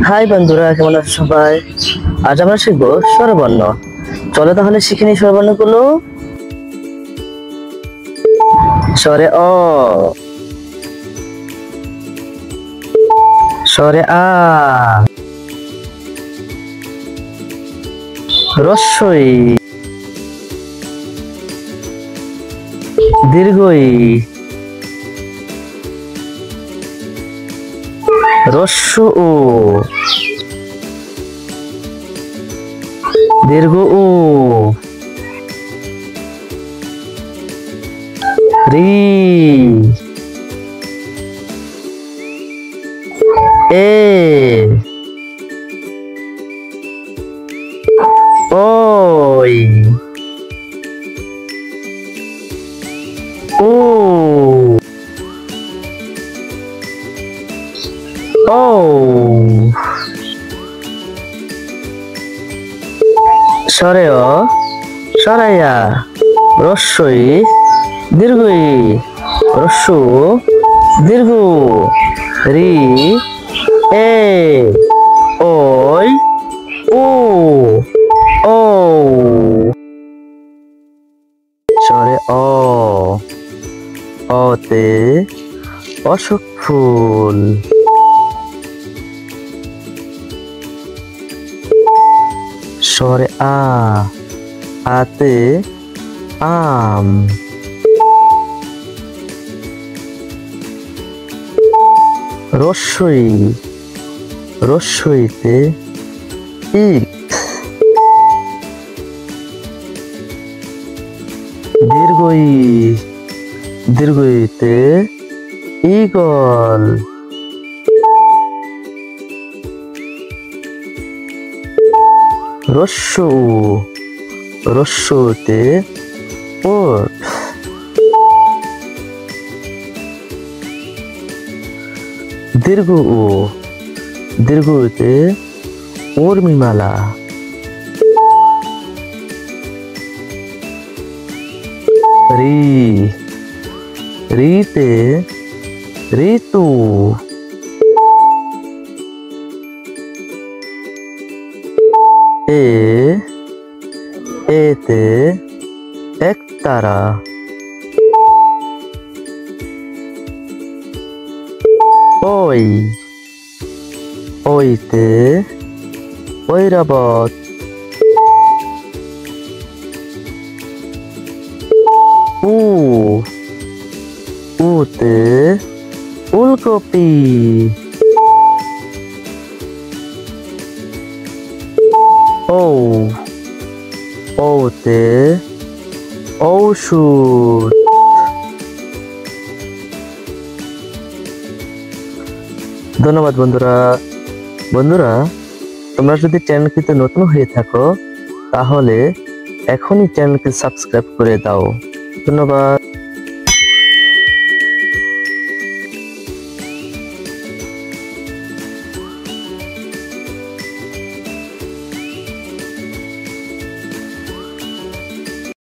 High বন্ধুরা, কেমন আছো সবাই? আজ আমরা শিখবো স্বরবর্ণ। চলো তাহলে শিখে নিই স্বরবর্ণগুলো। স্বরে অ, স্বরে আ, রস্বই, দীর্ঘই, রস্য ও, দীর্ঘ ও, রি, এ, ওই, ও, ও, স্বরে অ, সরাইয়া, রস্বই, দীর্ঘই, রস্য, দীর্ঘ, রি, এ, ওই, ও, ও। স্বরে অ, অতে অশোক ফুল। স্বরে আ, আতে আম। রস্বই, রস্বইতে ইট। দীর্ঘই, দীর্ঘইতে ঈগল। রস্য উ, রস্যতে ওট। দীর্ঘ উ, দীর্ঘতে উর্মিমালা। রি, রিতে ঋতু। এ, এতে একতারা। ওই, ওইতে ঐরাবত। উ, উতে ফুলকপি। ও, ওতে ঔষধ। ধন্যবাদ বন্ধুরা। বন্ধুরা, তোমরা যদি চ্যানেলটিতে নতুন হয়ে থাকো তাহলে এখনই চ্যানেলকে সাবস্ক্রাইব করে দাও। ধন্যবাদ।